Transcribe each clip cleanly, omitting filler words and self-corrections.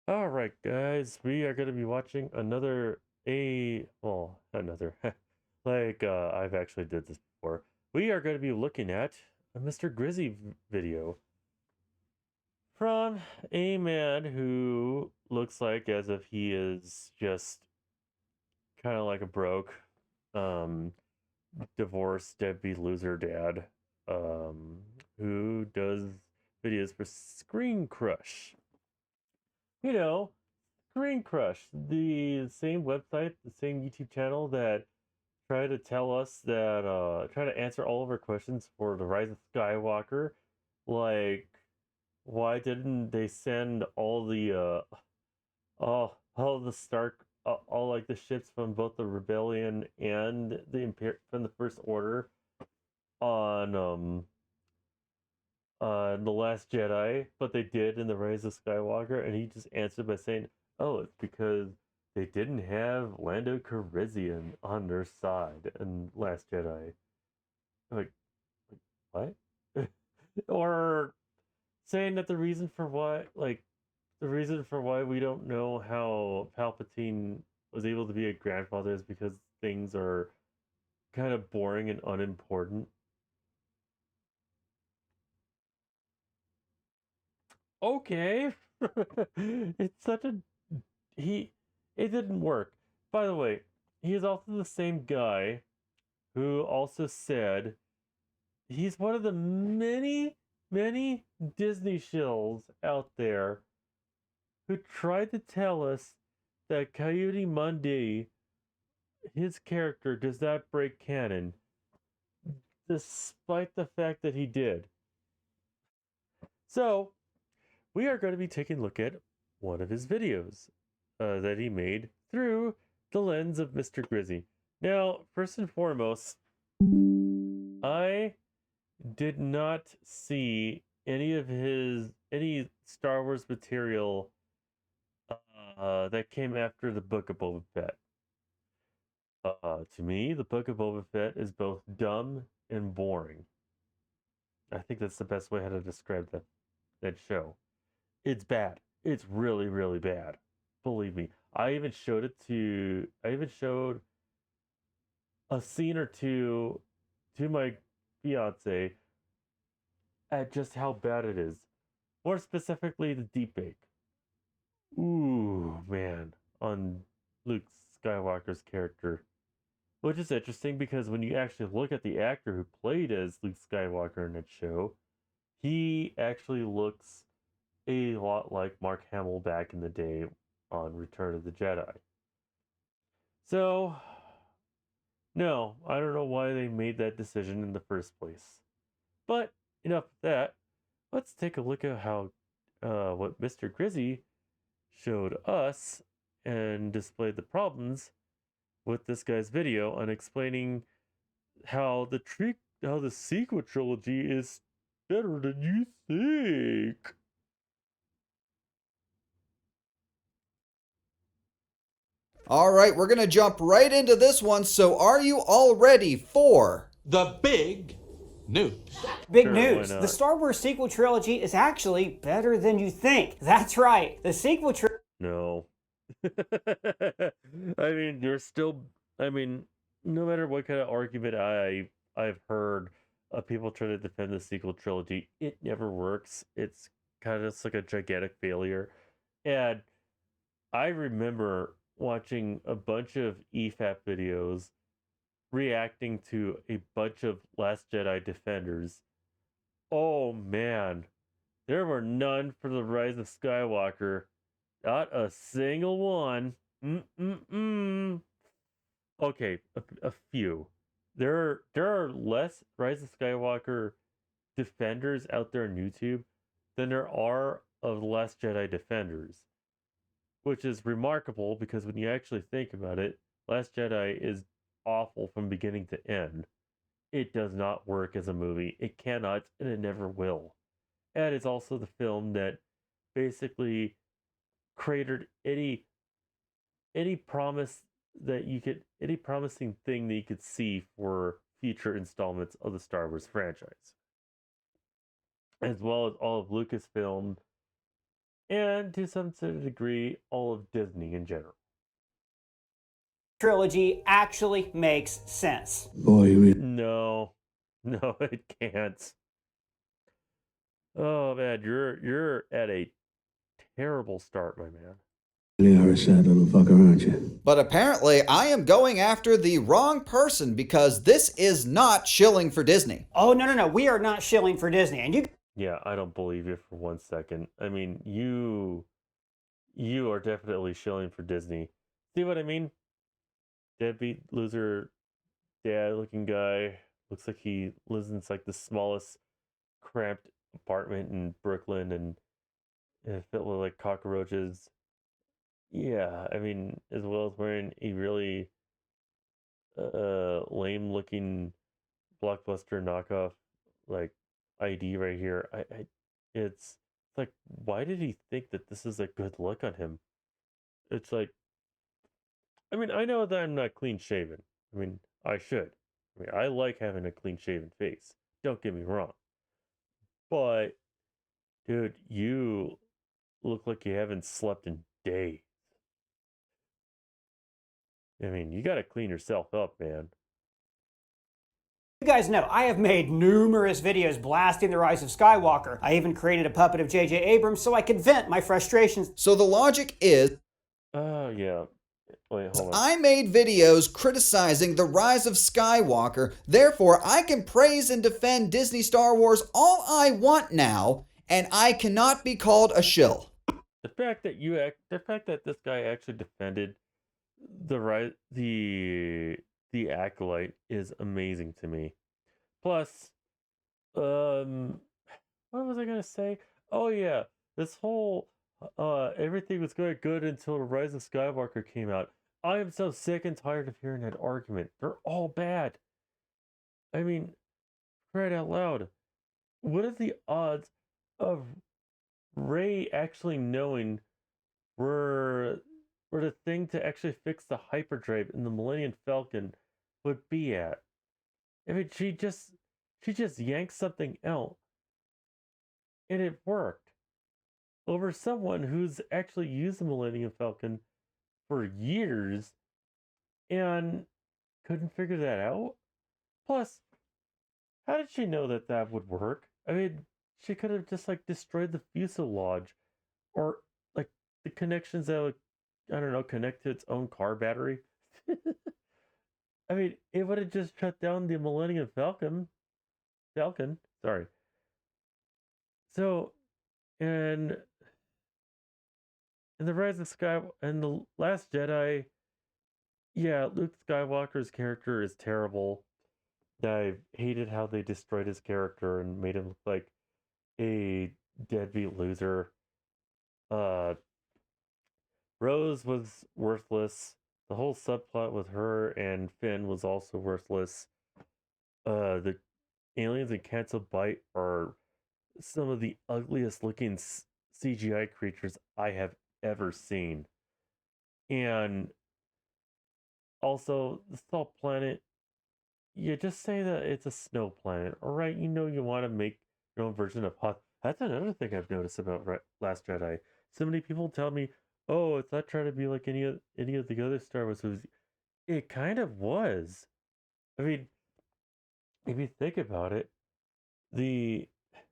All right, guys, we are going to be watching another I've actually did this before. We are going to be looking at a Mr. Grizzy video from a man who looks like as if he is just kind of like a broke, um, divorced, deadbeat loser dad, um, who does videos for Screen Crush. You know, Screen Crush, the same website, the same YouTube channel that try to tell us that try to answer all of our questions for the Rise of Skywalker. Like, why didn't they send all the Stark all like the ships from both the Rebellion and from the First Order on The Last Jedi, but they did in The Rise of Skywalker, and he just answered by saying, "Oh, it's because they didn't have Lando Calrissian on their side in Last Jedi." Like, what? Or saying that the reason for why we don't know how Palpatine was able to be a grandfather is because things are kind of boring and unimportant. Okay. It's such a he it didn't work. By the way, he is also the same guy who also said he's one of the many Disney shills out there who tried to tell us that Coyote Monday, his character, does not break canon, despite the fact that he did. So, we are going to be taking a look at one of his videos that he made through the lens of Mr. Grizzy. Now, first and foremost, I did not see any Star Wars material that came after the Book of Boba Fett. To me, the Book of Boba Fett is both dumb and boring. I think that's the best way how to describe that show. It's bad. It's really bad. Believe me. I even showed a scene or two to my fiance at just how bad it is. More specifically, the deep bake. Ooh, man, on Luke Skywalker's character. Which is interesting because when you actually look at the actor who played as Luke Skywalker in that show, he actually looks a lot like Mark Hamill back in the day on Return of the Jedi. So, no, I don't know why they made that decision in the first place. But enough of that. Let's take a look at how what Mr. Grizzy showed us and displayed the problems with this guy's video on explaining how the sequel trilogy is better than you think. All right, we're going to jump right into this one. So, are you all ready for the big news? Big Sure, why news. The not? Star Wars sequel trilogy is actually better than you think. That's right. The sequel trilogy. No. I mean, you're still. I mean, no matter what kind of argument I've heard of people trying to defend the sequel trilogy, it never works. It's kind of just like a gigantic failure. And I remember watching a bunch of EFAP videos reacting to a bunch of Last Jedi defenders. Oh man, there were none for the Rise of Skywalker. Not a single one. Mm-mm-mm. Okay, a few. There are less Rise of Skywalker defenders out there on YouTube than there are of the Last Jedi defenders, which is remarkable because when you actually think about it, Last Jedi is awful from beginning to end. It does not work as a movie. It cannot, and it never will. And it's also the film that basically cratered any promise any promising thing that you could see for future installments of the Star Wars franchise, as well as all of Lucasfilm and to some sort of degree, all of Disney in general. Trilogy actually makes sense. No, no, it can't. Oh man, you're at a terrible start, my man. You are a sad little fucker, aren't you? But apparently, I am going after the wrong person because this is not shilling for Disney. Oh, no. We are not shilling for Disney. And you Yeah, I don't believe you for 1 second. I mean, you are definitely shilling for Disney. See what I mean? Deadbeat loser dad looking guy. Looks like he lives in like the smallest cramped apartment in Brooklyn and filled with like cockroaches. Yeah, I mean, as well as wearing a really lame looking blockbuster knockoff like ID right here. It's like, why did he think that this is a good look on him? It's like, I mean, I know that I'm not clean shaven. I mean, I should. I mean, I like having a clean shaven face. Don't get me wrong. But, dude, you look like you haven't slept in days. I mean, you gotta clean yourself up, man. guys know I have made numerous videos blasting the rise of Skywalker. I even created a puppet of J.J. Abrams so I could vent my frustrations. So the logic is, Oh, yeah. Wait, hold on. I made videos criticizing the rise of Skywalker, therefore I can praise and defend Disney Star Wars all I want now, and I cannot be called a shill. The fact that this guy actually defended the acolyte is amazing to me. Plus, what was I gonna say? Oh yeah, this whole everything was going good until the Rise of Skywalker came out. I am so sick and tired of hearing that argument. They're all bad. I mean, right out loud. What are the odds of Ray actually knowing where the thing to actually fix the hyperdrive in the Millennium Falcon would be at? I mean, she just yanked something out, and it worked over someone who's actually used the Millennium Falcon for years and couldn't figure that out. Plus, how did she know that that would work? I mean, she could have just like destroyed the fuselage or like the connections that would, I don't know, connect to its own car battery. I mean, it would have just shut down the Millennium Falcon. Sorry. So, and in the Rise of Sky and the Last Jedi, yeah, Luke Skywalker's character is terrible. I hated how they destroyed his character and made him look like a deadbeat loser. Uh, Rose was worthless. The whole subplot with her and Finn was also worthless. The aliens in Cancel Bite are some of the ugliest looking CGI creatures I have ever seen. And also, the Salt Planet, you just say that it's a snow planet, all right? You know you want to make your own version of Hot. That's another thing I've noticed about Last Jedi. So many people tell me, "Oh, it's not trying to be like any of the other Star Wars movies." It kind of was. I mean, if you think about it, the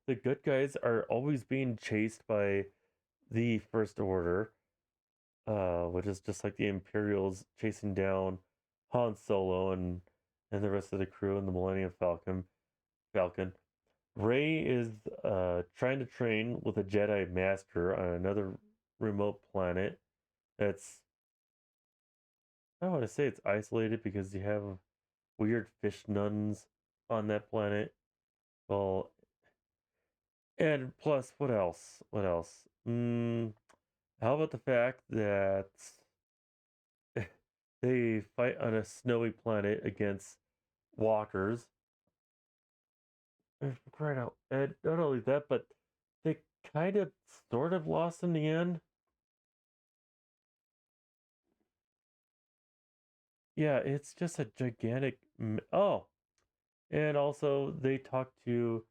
the good guys are always being chased by the First Order, which is just like the Imperials chasing down Han Solo and the rest of the crew in the Millennium Falcon. Rey is trying to train with a Jedi Master on another remote planet. That's, I don't want to say it's isolated because you have weird fish nuns on that planet. Well, and plus, what else? What else? How about the fact that they fight on a snowy planet against walkers? Right out. And not only that, but they kind of sort of lost in the end. Yeah, it's just a gigantic. Oh, and also they talked to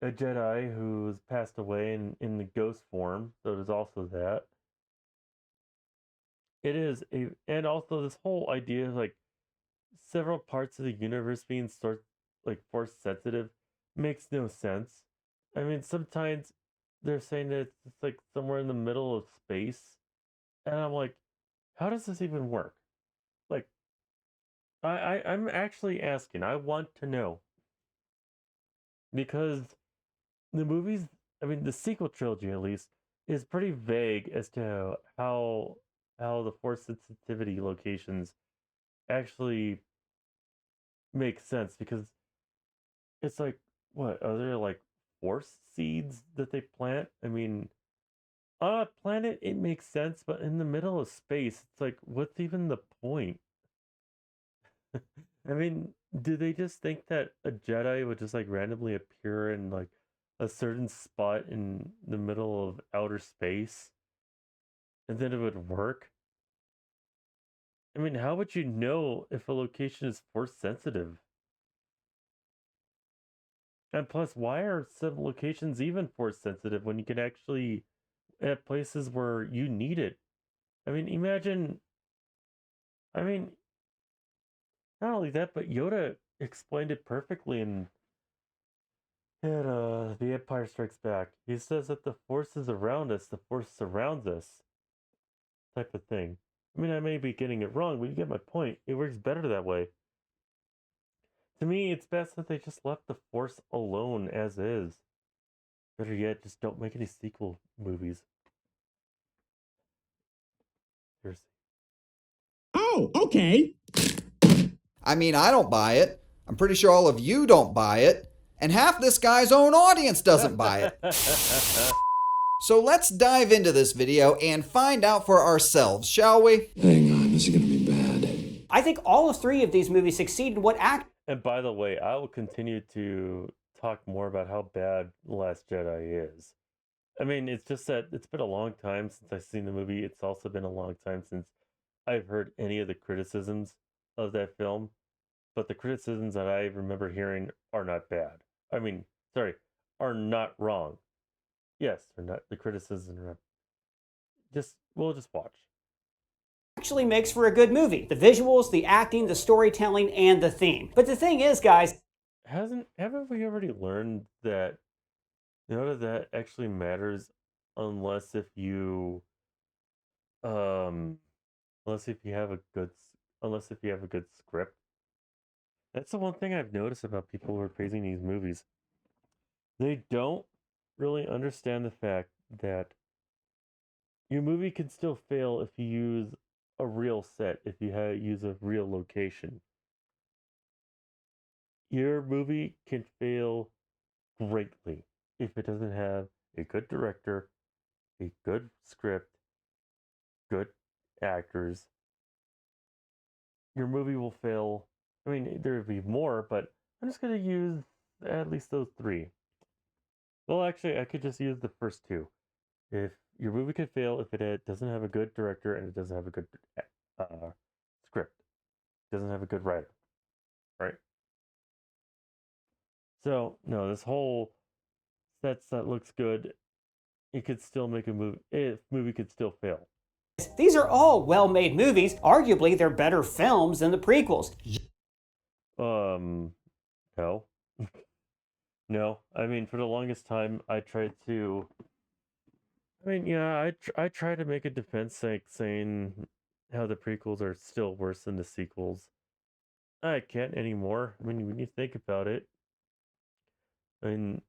a Jedi who's passed away in the ghost form. So there's also that. It is a, and also this whole idea of like several parts of the universe being sort like force sensitive makes no sense. I mean, sometimes they're saying that it's like somewhere in the middle of space, and I'm like, how does this even work? Like, I'm actually asking. I want to know because the movies, I mean, the sequel trilogy at least, is pretty vague as to how the force sensitivity locations actually make sense because it's like what are there like force seeds that they plant? I mean, on a planet it makes sense, but in the middle of space, it's like what's even the point? I mean, do they just think that a Jedi would just like randomly appear in like a certain spot in the middle of outer space and then it would work? I mean, how would you know if a location is force sensitive? And plus, why are some locations even force sensitive when you can actually at places where you need it? I mean, imagine, I mean, not only that, but Yoda explained it perfectly in The Empire Strikes Back. He says that the force is around us, the force surrounds us, type of thing. I mean, I may be getting it wrong, but you get my point. It works better that way. To me, it's best that they just left the force alone as is. Better yet, just don't make any sequel movies. Seriously. Oh, okay. I mean, I don't buy it. I'm pretty sure all of you don't buy it. And half this guy's own audience doesn't buy it. So let's dive into this video and find out for ourselves, shall we? Hang on, this is gonna be bad. I think all three of these movies succeed in what act And by the way, I will continue to talk more about how bad The Last Jedi is. I mean, it's just that it's been a long time since I've seen the movie. It's also been a long time since I've heard any of the criticisms of that film. But the criticisms that I remember hearing are not bad. I mean, sorry, are not wrong. Yes, they're not. The criticisms are not. We'll just watch. actually makes for a good movie. The visuals, the acting, the storytelling, and the theme. But the thing is, guys, Haven't we already learned that none of that actually matters unless if you um unless if you have a unless if you have a good script. That's the one thing I've noticed about people who are praising these movies. They don't really understand the fact that your movie can still fail if you use a real set, if you use a real location. Your movie can fail greatly if it doesn't have a good director, a good script, good actors. Your movie will fail. I mean, there would be more, but I'm just going to use at least those three. Well, actually, I could just use the first two. If your movie could fail if it doesn't have a good director and it doesn't have a good uh, script, doesn't have a good writer, right? So no, this whole sets that looks good, it could still make a movie. Movie could still fail. these are all well-made movies. Arguably, they're better films than the prequels. No, no. I mean, for the longest time, I tried to. I mean, yeah, I try to make a defense, like saying how the prequels are still worse than the sequels. I can't anymore. I mean, when you think about it, I mean,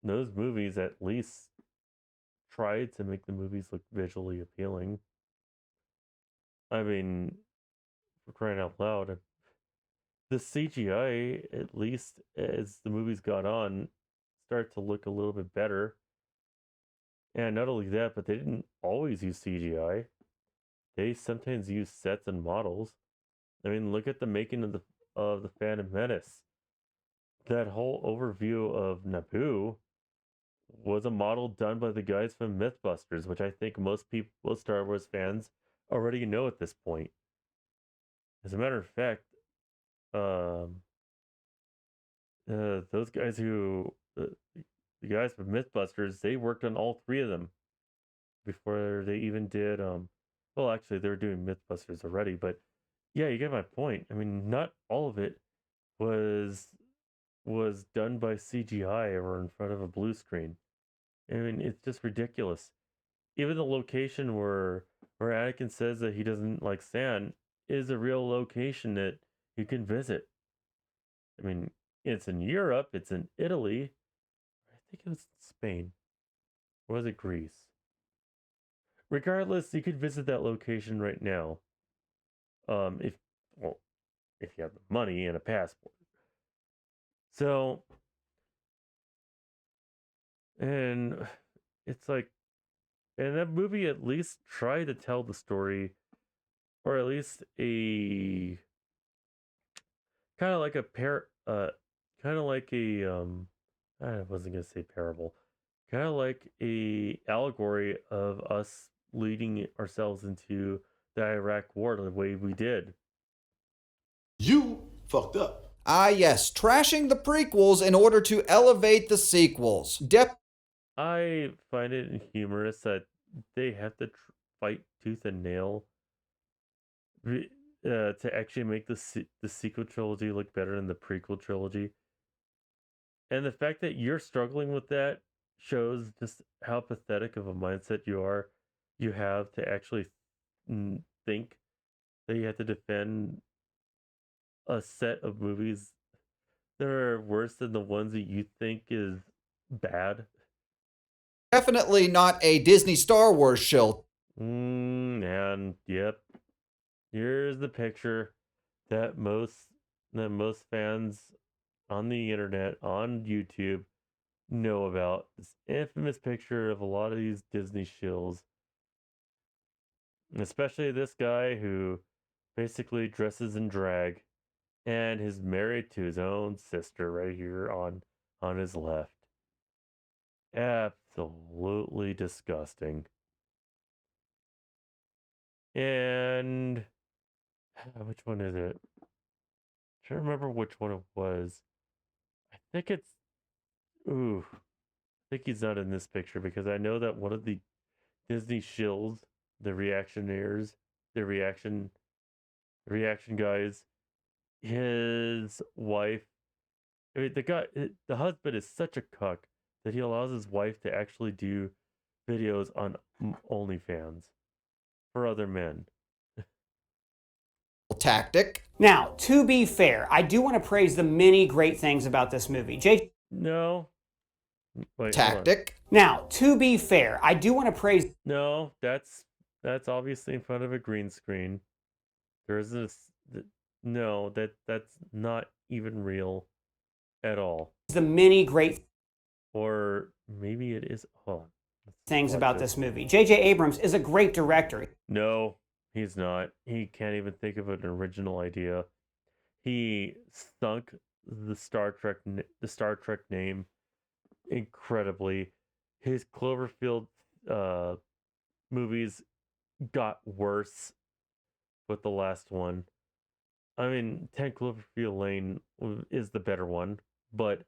those movies at least tried to make the movies look visually appealing. I mean, for crying out loud, the CGI, at least as the movies got on, start to look a little bit better. And not only that, but they didn't always use CGI. They sometimes use sets and models. I mean, look at the making of the Phantom Menace. That whole overview of Naboo was a model done by the guys from Mythbusters, which I think most Star Wars fans already know at this point. As a matter of fact, those guys who the guys from Mythbusters, they worked on all three of them before they even did. Well, actually, they were doing Mythbusters already, but yeah, you get my point. I mean, not all of it was done by CGI or in front of a blue screen. I mean, it's just ridiculous. Even the location where Anakin says that he doesn't like sand is a real location that you can visit. I mean, it's in Europe, it's in Italy. I think it was Spain. Or was it Greece? Regardless, you could visit that location right now. If well, if you have the money and a passport. So, and it's like, and that movie at least tried to tell the story, or at least a kind of like a kind of like a I wasn't gonna say parable, kind of like a allegory of us leading ourselves into the Iraq War the way we did. You fucked up. Ah, yes, trashing the prequels in order to elevate the sequels. I find it humorous that they have to fight tooth and nail to actually make the sequel trilogy look better than the prequel trilogy. And the fact that you're struggling with that shows just how pathetic of a mindset you have to actually think that you have to defend a set of movies that are worse than the ones that you think is bad. Definitely not a Disney Star Wars shill. And yep, here's the picture that most fans on the internet on YouTube know about, this infamous picture of a lot of these Disney shills, especially this guy who basically dresses in drag and is married to his own sister right here on his left. Absolutely disgusting. And which one is it? I'm trying to remember which one it was. I think it's ooh. I think he's not in this picture because I know that one of the Disney shills, the reactionaires, the reaction guys, his wife. I mean, the husband is such a cuck that he allows his wife to actually do videos on OnlyFans for other men. Tactic. Now, to be fair, I do want to praise the many great things about this movie. No, wait, hold on. Tactic. Now, to be fair, I do want to praise No, that's obviously in front of a green screen. There isn't no, that's not even real at all. the many great Or maybe it is. Hold on. things watch about this. this movie. J.J. Abrams is a great director. No, he's not. He can't even think of an original idea. He sunk the Star Trek name incredibly. His Cloverfield uh movies got worse with the last one. I mean, 10 Cloverfield Lane is the better one, but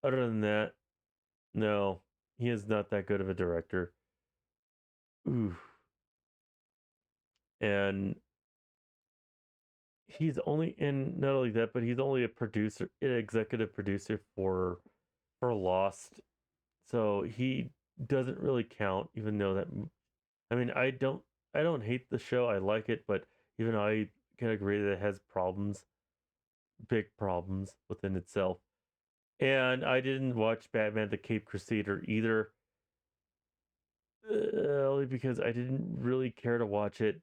other than that, no, he is not that good of a director. Ooh. And he's only in not only that, but he's only a producer, an executive producer for Lost. So he doesn't really count, even though that I mean, I don't hate the show. I like it, but even I can agree that it has problems, big problems within itself. And I didn't watch Batman the Cape Crusader either, only because I didn't really care to watch it.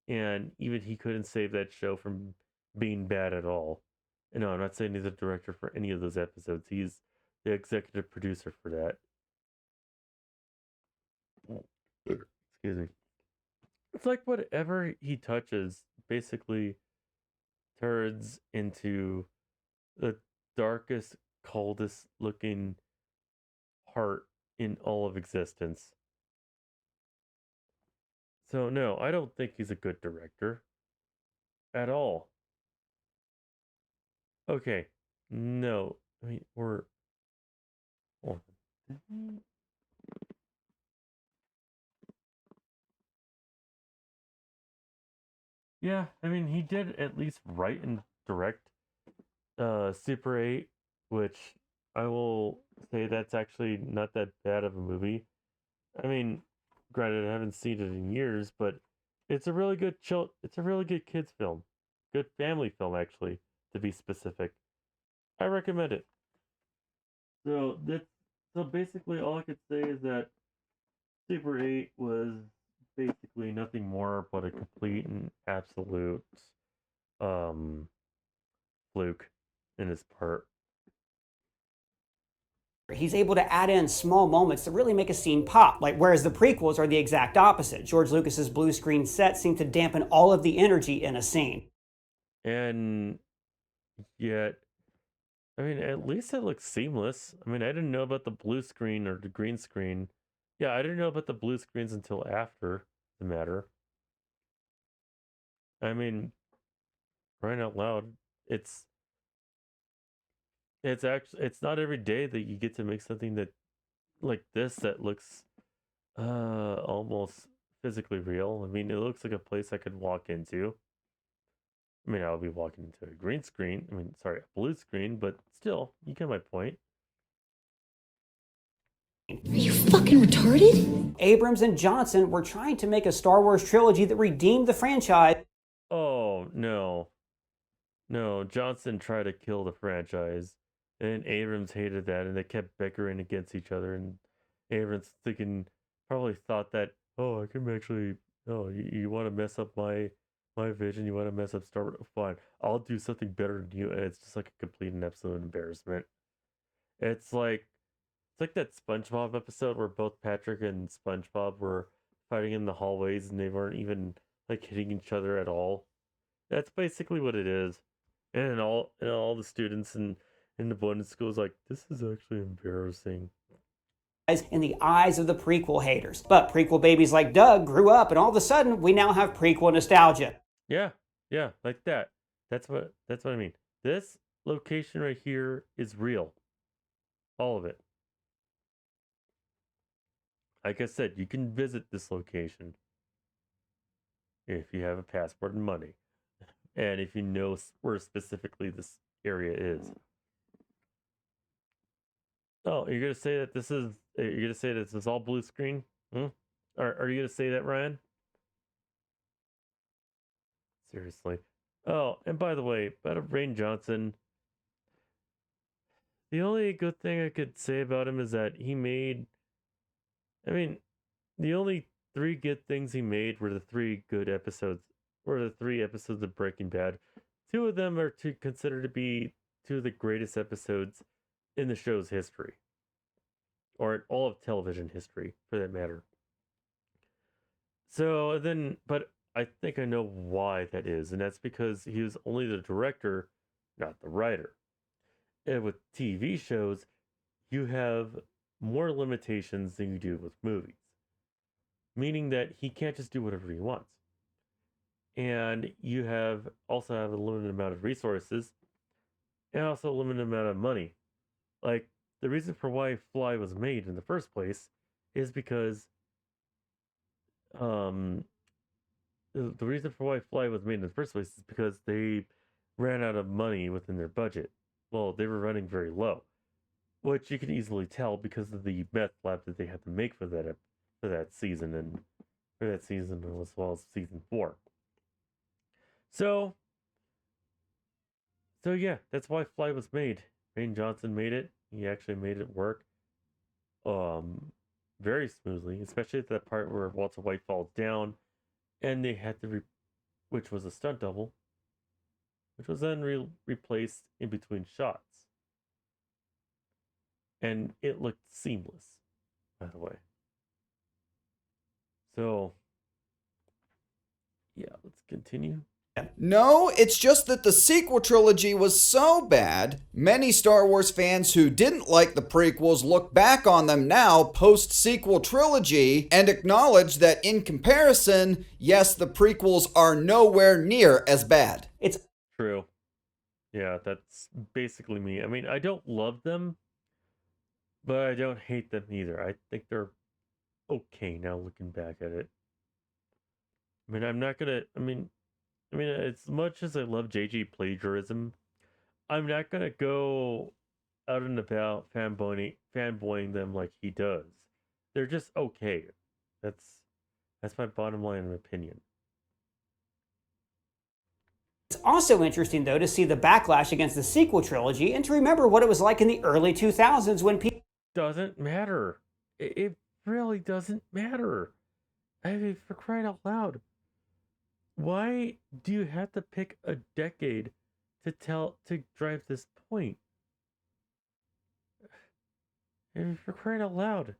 And even he couldn't save that show from being bad at all. And no, I'm not saying he's a director for any of those episodes. He's the executive producer for that. Excuse me. It's like whatever he touches basically turns into the darkest, coldest looking heart in all of existence. So no, I don't think he's a good director at all. Okay. No. I mean, Hold on. Yeah, I mean, he did at least write and direct Super 8, which I will say that's actually not that bad of a movie. I mean, granted, I haven't seen it in years, but it's a really good it's a really good kids film. Good family film, actually, to be specific. I recommend it. So basically all I could say is that Super 8 was basically nothing more but a complete and absolute um fluke in his part. He's able to add in small moments that really make a scene pop, like whereas the prequels are the exact opposite. George Lucas's blue screen sets seem to dampen all of the energy in a scene. And yet, I mean, at least it looks seamless. I mean, I didn't know about the blue screen or the green screen. Yeah, I didn't know about the blue screens until after the matter. I mean, crying out loud, it's it's not every day that you get to make something that like this that looks almost physically real. I mean, it looks like a place I could walk into. I mean, I'll be walking into a green screen. I mean, sorry, a blue screen, but still, you get my point. Are you fucking retarded? Abrams and Johnson were trying to make a Star Wars trilogy that redeemed the franchise. Oh, no. No, Johnson tried to kill the franchise, and Abrams hated that, and they kept bickering against each other. And Abrams probably thought that, oh, I can actually, oh, you want to mess up my vision, you want to mess up Star Wars, fine, I'll do something better than you, and it's just like a complete and absolute embarrassment. It's like that SpongeBob episode where both Patrick and SpongeBob were fighting in the hallways, and they weren't even like hitting each other at all. That's basically what it is. And all the students in the Blended School is like, this is actually embarrassing. In the eyes of the prequel haters. But prequel babies like Doug grew up, and all of a sudden, we now have prequel nostalgia. Yeah, yeah, like that. That's what I mean. This location right here is real. All of it. Like I said, you can visit this location if you have a passport and money. And if you know where specifically this area is. Oh, you're gonna say that this is? You're gonna say that this is all blue screen? Hmm? Are you gonna say that, Ryan? Seriously. Oh, and by the way, about Rain Johnson, the only good thing I could say about him is that he made. I mean, the only three good things he made were the three good episodes, were the three episodes of Breaking Bad. Two of them are considered to be two of the greatest episodes in the show's history, or in all of television history, for that matter. So then, but I think I know why that is, and that's because he was only the director, not the writer. And with TV shows, you have more limitations than you do with movies, meaning that he can't just do whatever he wants. And you also have a limited amount of resources and also a limited amount of money. Like, the reason for why Fly was made in the first place is because um the reason for why Fly was made in the first place is because they ran out of money within their budget. Well, they were running very low, which you can easily tell because of the meth lab that they had to make for that season and for that season as well as season 4. So yeah, that's why Fly was made. Rain Johnson made it. He actually made it work very smoothly, especially at that part where Walter White falls down and they had to which was a stunt double, which was then replaced in between shots. And it looked seamless, by the way. So, yeah, let's continue. No, it's just that the sequel trilogy was so bad, many Star Wars fans who didn't like the prequels look back on them now post sequel trilogy and acknowledge that in comparison, yes, the prequels are nowhere near as bad. It's true. Yeah, that's basically me. I mean, I don't love them, but I don't hate them either. I think they're okay now looking back at it. I mean, I'm not gonna. I mean, as much as I love JG plagiarism, I'm not gonna go out and about fanboying them like he does. They're just okay. That's that's my bottom line opinion. It's also interesting, though, to see the backlash against the sequel trilogy and to remember what it was like in the early 2000s when people Doesn't matter. It really doesn't matter. I mean, for crying out loud, why do you have to pick a decade to drive this point? I mean, for crying out loud,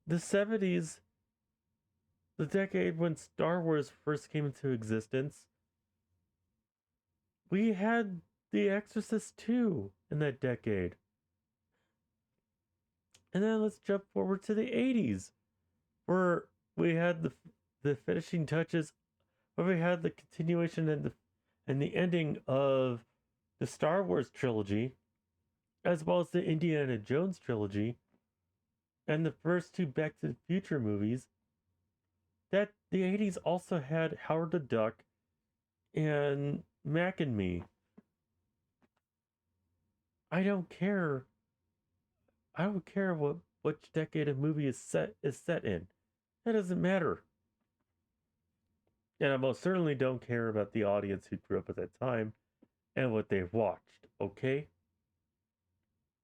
the 70s, the decade when Star Wars first came into existence, we had The Exorcist 2 in that decade. And then let's jump forward to the 80s, where we had the finishing touches, where we had the continuation and the ending of the Star Wars trilogy, as well as the Indiana Jones trilogy, and the first two Back to the Future movies. That the 80s also had Howard the Duck and Mac and Me. I don't care. I don't care which decade a movie is set in. That doesn't matter. And I most certainly don't care about the audience who grew up at that time and what they've watched, okay?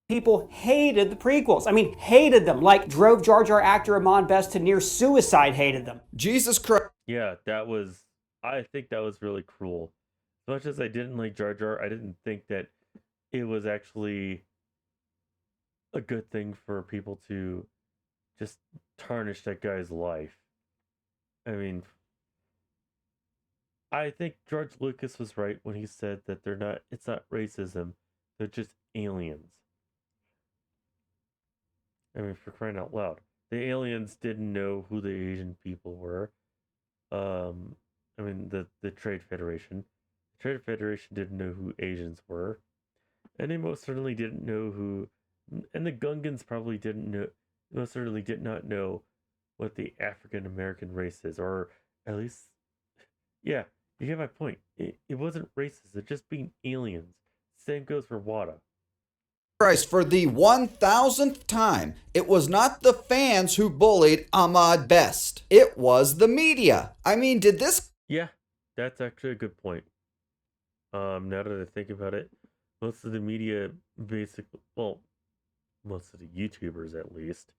people hated the prequels. I mean, hated them, like drove Jar Jar actor Amon Best to near suicide, hated them. Jesus Christ. Yeah, I think that was really cruel. As much as I didn't like Jar Jar, I didn't think that it was actually a good thing for people to just tarnish that guy's life. I mean, I think George Lucas was right when he said that it's not racism, they're just aliens. I mean, for crying out loud. The aliens didn't know who the Asian people were. I mean, the Trade Federation. The Trade Federation didn't know who Asians were. And they most certainly didn't know who. And the Gungans probably didn't know. Most certainly did not know what the African American race is. Or at least, yeah, you get my point. It wasn't racist, it's just being aliens. Same goes for Wada. Christ, for the 1000th time, it was not the fans who bullied Ahmad Best. It was the media. I mean, did this... Yeah, that's actually a good point. Now that I think about it, most of the media basically, well, most of the YouTubers at least,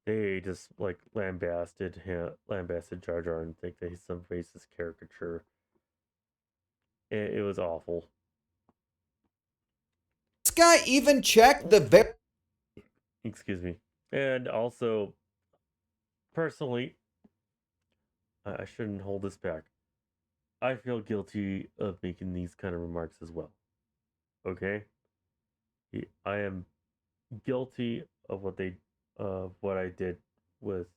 they just like lambasted Jar Jar and think that he's some racist caricature. It was awful. This guy even checked the... Excuse me. And also, personally, I shouldn't hold this back. I feel guilty of making these kind of remarks as well. Okay? I am guilty of what I did with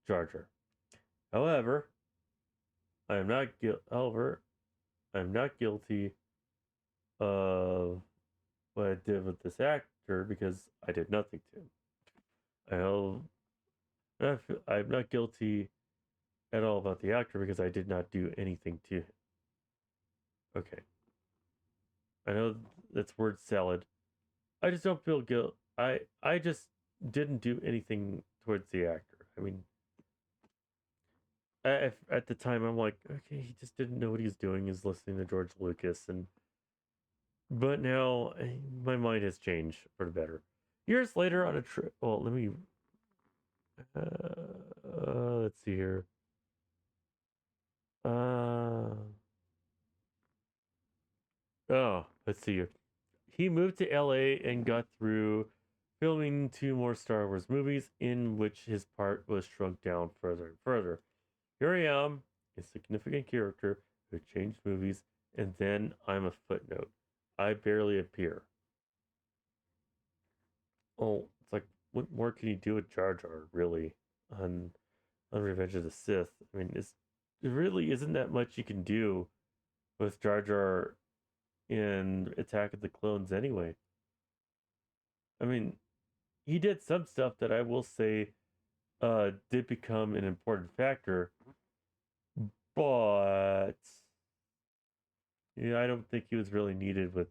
Jar Jar. However, I'm not guilty of what I did with this actor because I did nothing to him. I'm not guilty at all about the actor because I did not do anything to him. Okay. I know that's word salad. I just don't feel guilt. I just didn't do anything towards the actor. I mean, at the time I'm like, okay, he just didn't know what he was doing. He's listening to George Lucas, but now my mind has changed for the better. Years later, on a trip. Well, let me. Let's see here. Let's see here. He moved to LA and got through filming 2 more Star Wars movies, in which his part was shrunk down further and further. Here I am, a significant character who changed movies, and then I'm a footnote. I barely appear. Oh, it's like, what more can you do with Jar Jar, really, on Revenge of the Sith? I mean, there really isn't that much you can do with Jar Jar in Attack of the Clones anyway. I mean, he did some stuff that I will say did become an important factor, but yeah, I don't think he was really needed with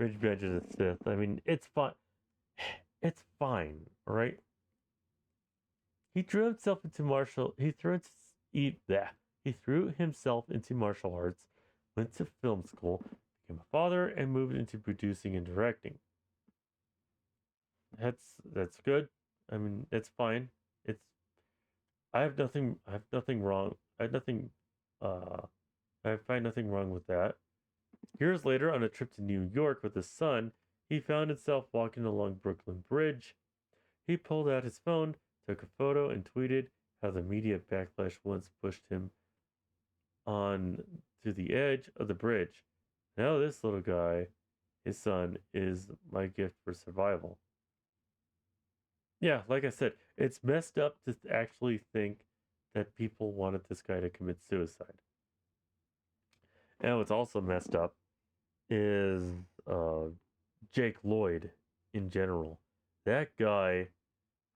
Revenge of the Sith. I mean, it's fine. It's fine, all right? He threw himself into martial. He threw himself into martial arts, went to film school, became a father, and moved into producing and directing. That's good. I mean, it's fine. It's I have nothing wrong. I have nothing. Uh, I find nothing wrong with that. Years later, on a trip to New York with his son, he found himself walking along Brooklyn Bridge. He pulled out his phone, took a photo, and tweeted how the media backlash once pushed him on to the edge of the bridge. Now, this little guy, his son, is my gift for survival. Yeah, like I said, it's messed up to actually think that people wanted this guy to commit suicide. And what's also messed up is uh, Jake Lloyd in general. That guy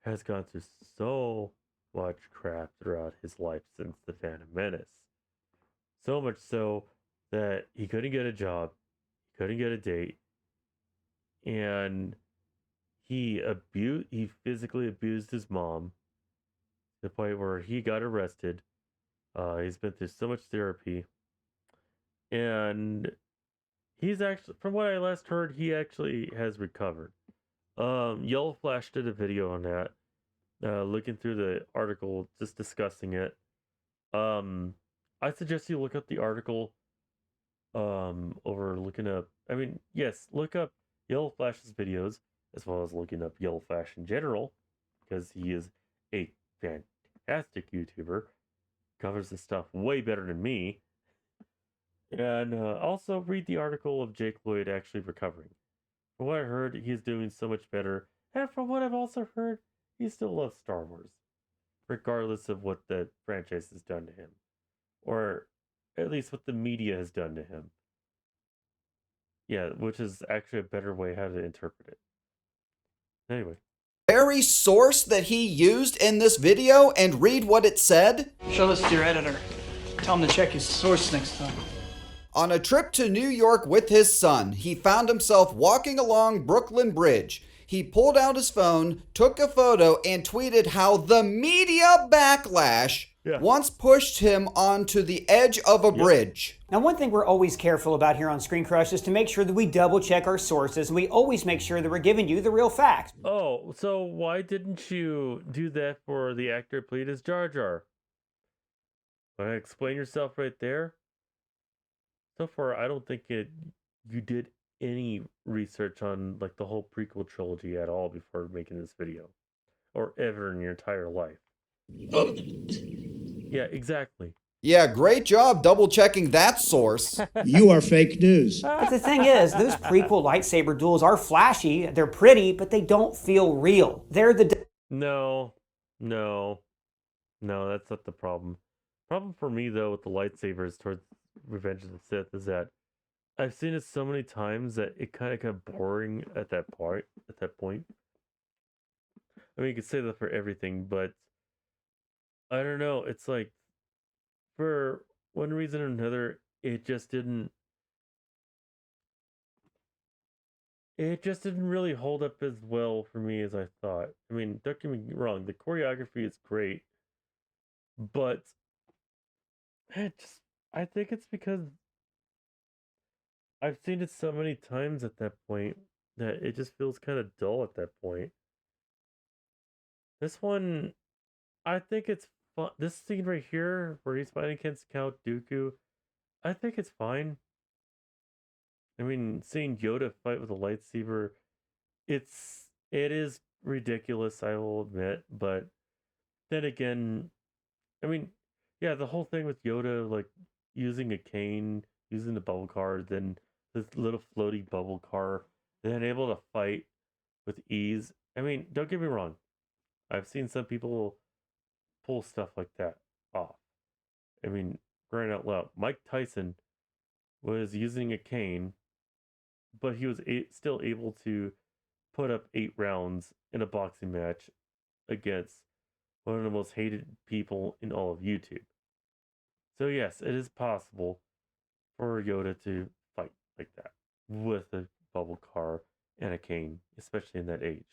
has gone through so much crap throughout his life since the Phantom Menace. So much so that he couldn't get a job, couldn't get a date, and he physically abused his mom to the point where he got arrested. He's been through so much therapy, and he's actually, from what I last heard, he actually has recovered. Yellow Flash did a video on that, looking through the article, just discussing it. I suggest you look up the article. Over looking up. I mean, yes, look up Yellow Flash's videos as well as looking up Yellow Flash in general, because he is a fantastic YouTuber. Covers this stuff way better than me. And also read the article of Jake Lloyd actually recovering. From what I heard, he's doing so much better. And from what I've also heard, he still loves Star Wars, regardless of what the franchise has done to him, or at least what the media has done to him. Yeah, which is actually a better way how to interpret it. Anyway. Very source that he used in this video and read what it said? Show this to your editor. Tell him to check his source next time. On a trip to New York with his son, he found himself walking along Brooklyn Bridge. He pulled out his phone, took a photo, and tweeted how the media backlash once pushed him onto the edge of a bridge. Now, one thing we're always careful about here on Screen Crush is to make sure that we double check our sources, and we always make sure that we're giving you the real facts. Oh, so why didn't you do that for the actor who played as Jar Jar? Want to explain yourself right there? So far, I don't think you did any research on like the whole prequel trilogy at all before making this video, or ever in your entire life. Yeah, exactly. Yeah, great job double checking that source. You are fake news. But the thing is, those prequel lightsaber duels are flashy, they're pretty, but they don't feel real. They're the... No, that's not the problem. Problem for me though with the lightsabers towards Revenge of the Sith is that I've seen it so many times that it kind of got boring at that point. I mean, you could say that for everything, but I don't know. It's like for one reason or another, it just didn't really hold up as well for me as I thought. I mean, don't get me wrong, the choreography is great, but I think it's because I've seen it so many times at that point that it just feels kind of dull at that point. This one, I think it's fun. This scene right here, where he's fighting against Count Dooku, I think it's fine. I mean, seeing Yoda fight with a lightsaber, it is ridiculous, I will admit, but then again, I mean, yeah, the whole thing with Yoda, like using a cane, using the bubble car, then this little floaty bubble car, then able to fight with ease. I mean, don't get me wrong. I've seen some people pull stuff like that off. I mean, crying out loud, Mike Tyson was using a cane, but he was still able to put up 8 rounds in a boxing match against one of the most hated people in all of YouTube. So yes, it is possible for Yoda to fight like that with a bubble car and a cane, especially in that age.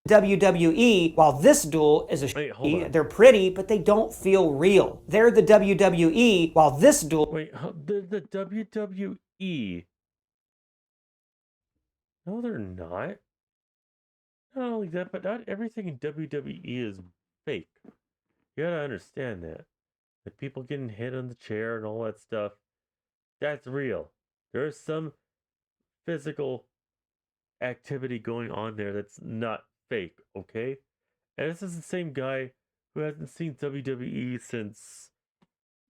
WWE, while this duel is a Wait, hold on. they're pretty, but they don't feel real. They're the WWE, while this duel Wait, the WWE. No, they're not. Not only that, but not everything in WWE is fake. You gotta understand that. The people getting hit on the chair and all that stuff, that's real. There's some physical activity going on there that's not fake, okay? And this is the same guy who hasn't seen WWE since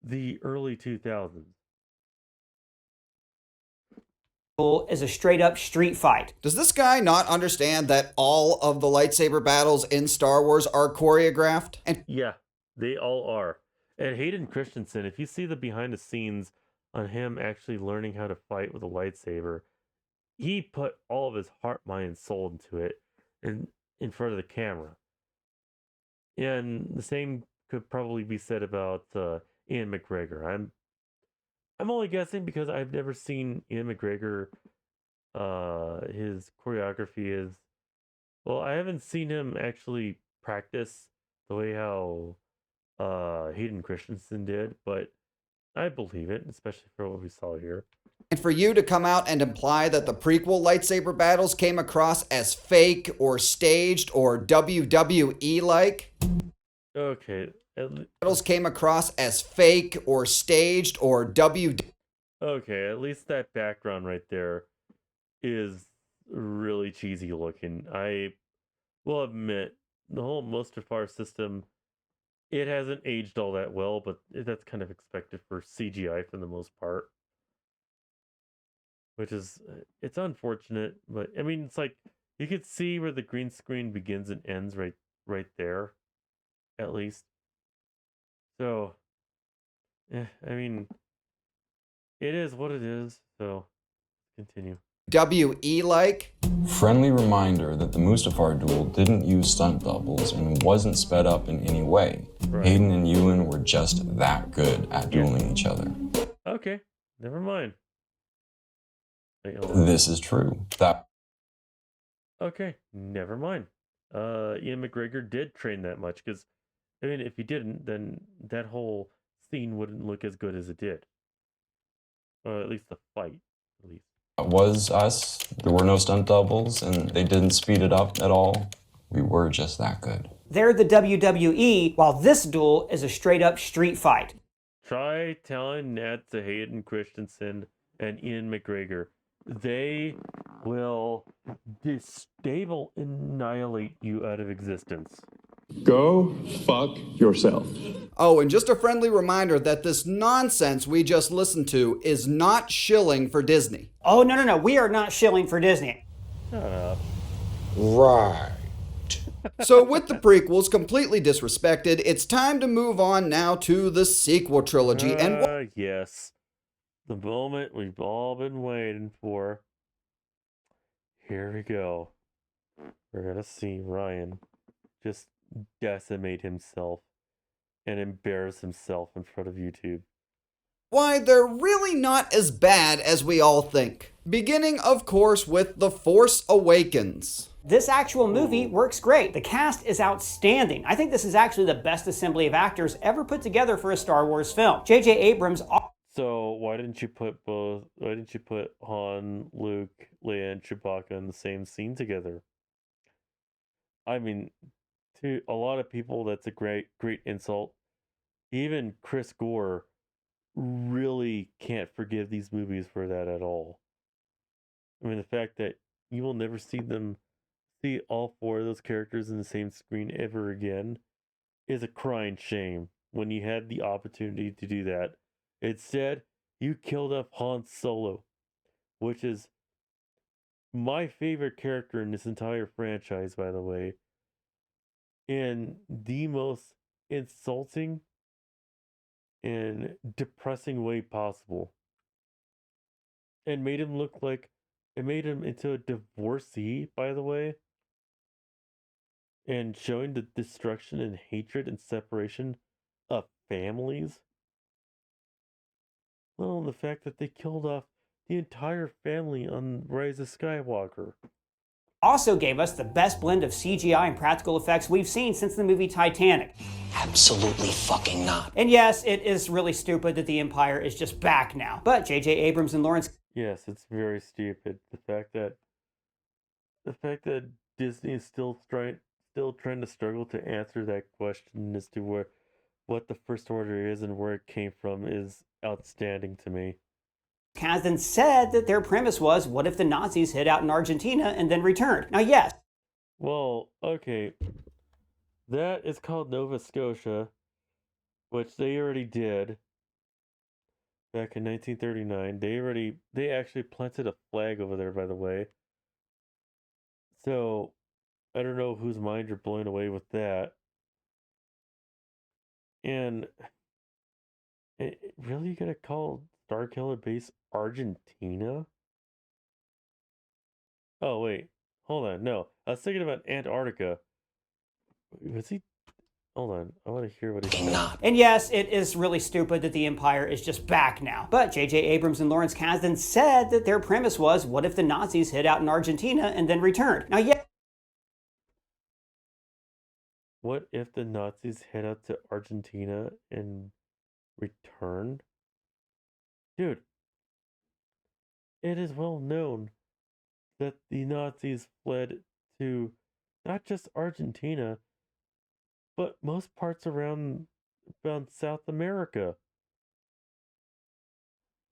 the early 2000s. is a straight up street fight. Does this guy not understand that all of the lightsaber battles in Star Wars are choreographed? And Yeah, they all are. And Hayden Christensen, if you see the behind the scenes on him actually learning how to fight with a lightsaber, he put all of his heart, mind, and soul into it in front of the camera. And the same could probably be said about Ian McGregor. I'm only guessing because I've never seen Ian McGregor. His choreography is, well, I haven't seen him actually practice the way how Hayden Christensen did, but I believe it, especially for what we saw here. for you to come out and imply that the prequel lightsaber battles came across as fake or staged or WWE-like, Okay. battles came across as fake or staged or Okay, at least that background right there is really cheesy looking. I will admit, the whole Mustafar system, it hasn't aged all that well, but that's kind of expected for CGI for the most part. Which is, it's unfortunate, but I mean, it's like you could see where the green screen begins and ends right there, at least. So, I mean, it is what it is. So, continue. WWE-like. Friendly reminder that the Mustafar duel didn't use stunt doubles and wasn't sped up in any way. Right. Hayden and Ewan were just that good at dueling each other. Okay, never mind. Wait, This is true. Okay, never mind. Ian McGregor did train that much because, I mean, if he didn't, then that whole scene wouldn't look as good as it did. Or at least the fight, at least. Was us. There were no stunt doubles, and they didn't speed it up at all. We were just that good. They're the WWE, while this duel is a straight up street fight. Try telling that to Hayden Christensen and Ian McGregor. They will annihilate you out of existence. Go fuck yourself. Oh, and just a friendly reminder that this nonsense we just listened to is not shilling for Disney. Oh, no. We are not shilling for Disney. Shut up. Right. So with the prequels completely disrespected, it's time to move on now to the sequel trilogy. And yes. The moment we've all been waiting for. Here we go. We're gonna see Ryan just decimate himself and embarrass himself in front of YouTube. why they're really not as bad as we all think. Beginning, of course, with The Force Awakens. This actual movie works great. The cast is outstanding. I think this is actually the best assembly of actors ever put together for a Star Wars film. J.J. Abrams. So why didn't you put both? Why didn't you put Han, Luke, Leia, and Chewbacca in the same scene together? I mean, to a lot of people, that's a great insult. Even Chris Gore really can't forgive these movies for that at all. I mean, the fact that you will never see all four of those characters in the same screen ever again is a crying shame when you had the opportunity to do that. Instead, you killed off Han Solo, which is my favorite character in this entire franchise, by the way, in the most insulting and depressing way possible. And made him look like It made him into a divorcee, by the way, and showing the destruction and hatred and separation of families. Let alone the fact that they killed off the entire family on Rise of Skywalker. Also gave us the best blend of CGI and practical effects we've seen since the movie Titanic. Absolutely fucking not. And yes, it is really stupid that the Empire is just back now. But J.J. Abrams and Lawrence... Yes, it's very stupid. The fact that Disney is still trying to struggle to answer that question as to what the First Order is and where it came from is outstanding to me. Kasdan said that their premise was, what if the Nazis hid out in Argentina and then returned? Now, yes. Well, okay. That is called Nova Scotia, which they already did back in 1939. They actually planted a flag over there, by the way. So, I don't know whose mind you're blown away with that. And really gonna call Starkiller Base Argentina? Oh wait, hold on. No, I was thinking about Antarctica. Was he? Hold on, I want to hear what he said. And yes, it is really stupid that the Empire is just back now. But J.J. Abrams and Lawrence Kasdan said that their premise was, what if the Nazis hid out in Argentina and then returned? Now, yes. What if the Nazis head out to Argentina and returned? Dude, it is well known that the Nazis fled to not just Argentina, but most parts around South America.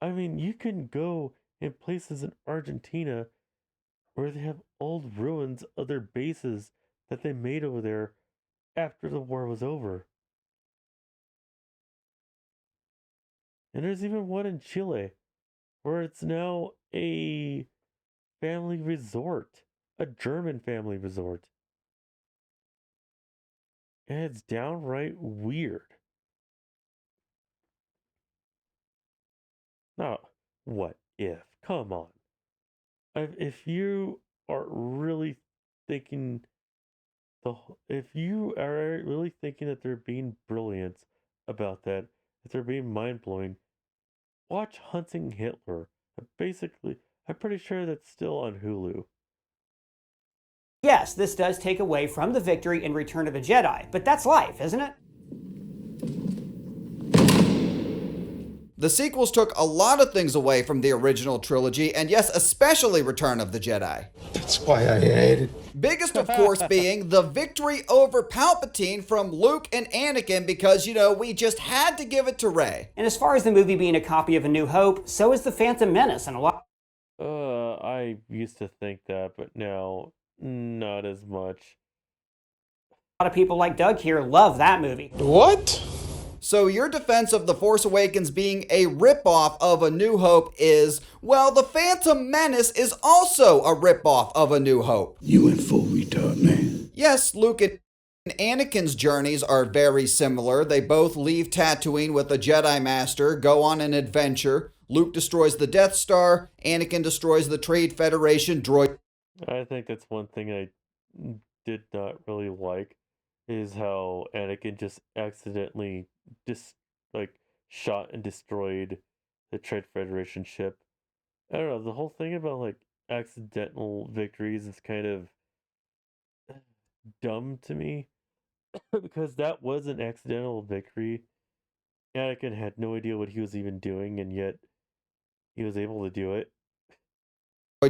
I mean, you can go in places in Argentina where they have old ruins of their bases that they made over there after the war was over. And there's even one in Chile where it's now a family resort, a German family resort. And it's downright weird. Now, what if? Come on. If you are really thinking if you are really thinking that they're being brilliant about that, if they're being mind blowing, watch Hunting Hitler. Basically, I'm pretty sure that's still on Hulu. Yes, this does take away from the victory in Return of the Jedi, but that's life, isn't it? The sequels took a lot of things away from the original trilogy, and yes, especially Return of the Jedi. That's why I hate it. Biggest, of course, being the victory over Palpatine from Luke and Anakin because, we just had to give it to Rey. And as far as the movie being a copy of A New Hope, so is The Phantom Menace, and a lot... I used to think that, but now, not as much. A lot of people like Doug here love that movie. What? So your defense of The Force Awakens being a ripoff of A New Hope is, well, The Phantom Menace is also a ripoff of A New Hope. You in full retard, man. Yes, Luke and Anakin's journeys are very similar. They both leave Tatooine with a Jedi Master, go on an adventure. Luke destroys the Death Star, Anakin destroys the Trade Federation droid. I think that's one thing I did not really like, is how Anakin just accidentally shot and destroyed the Trade Federation ship. I don't know, the whole thing about accidental victories is kind of dumb to me because that was an accidental victory. Anakin had no idea what he was even doing, and yet he was able to do it.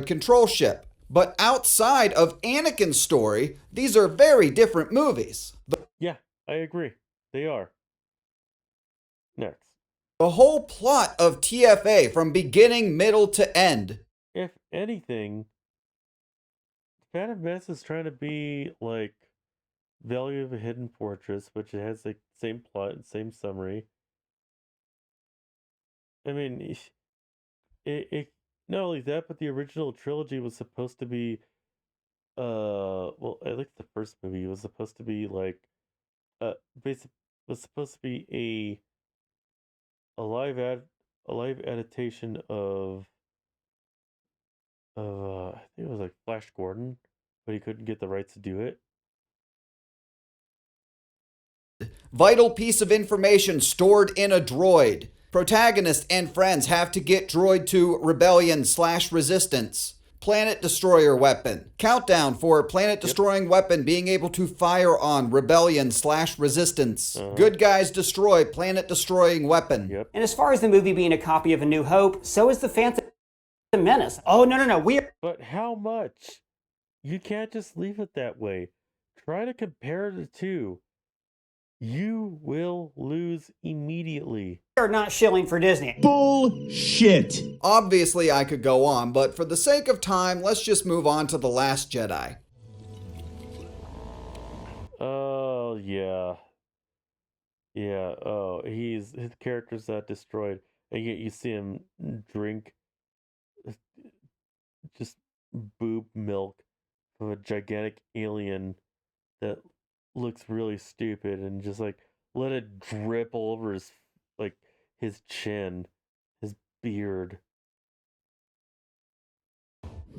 Control ship. But outside of Anakin's story, these are very different movies. Yeah, I agree. They are. Next. The whole plot of TFA from beginning, middle to end. If anything, Phantom Menace is trying to be like Value of a Hidden Fortress, which has the same plot and same summary. I mean, it not only that, but the original trilogy was supposed to be, well, at least the first movie was supposed to be like, was supposed to be a live adaptation of I think it was like Flash Gordon, but he couldn't get the rights to do it. Vital piece of information stored in a droid. Protagonist and friends have to get droid to rebellion/resistance. Planet destroyer weapon. Countdown for planet destroying weapon being able to fire on rebellion/resistance. Good guys destroy planet destroying weapon. Yep. And as far as the movie being a copy of A New Hope, so is The Phantom Menace. Oh, no. But how much? You can't just leave it that way. Try to compare the two. You will lose immediately. Are not shilling for Disney. Bullshit. Obviously, I could go on, but for the sake of time, let's just move on to The Last Jedi. Oh, yeah. Yeah, oh, his character's not destroyed, and yet you see him drink just boob milk from a gigantic alien that looks really stupid and just like let it drip all over his chin, his beard.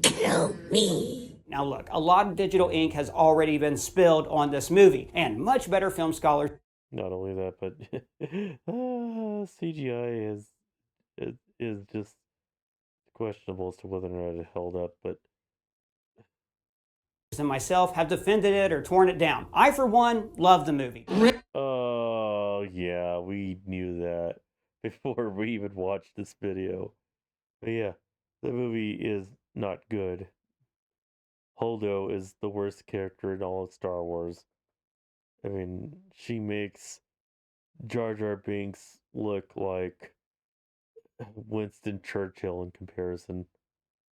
Kill me. Now look, a lot of digital ink has already been spilled on this movie, and much better film scholars Not only that, but CGI is just questionable as to whether or not it held up, but than myself have defended it or torn it down. I, for one, love the movie. oh yeah, we knew that before we even watched this video. But yeah, the movie is not good. Holdo is the worst character in all of Star Wars. I mean, she makes Jar Jar Binks look like Winston Churchill in comparison.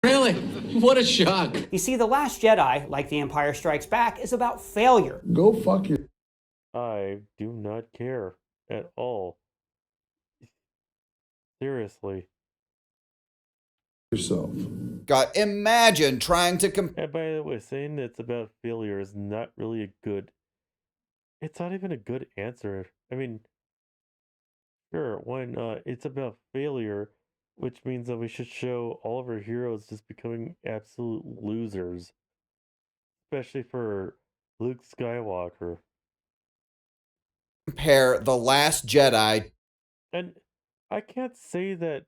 Really? What a shock. You see, The Last Jedi, like The Empire Strikes Back, is about failure. Go fuck your... I do not care at all. Seriously. yourself. God, imagine trying to And by the way, saying it's about failure is not really a good... It's not even a good answer. I mean, sure, why not? It's about failure, which means that we should show all of our heroes just becoming absolute losers. Especially for Luke Skywalker. compare The Last Jedi. And I can't say that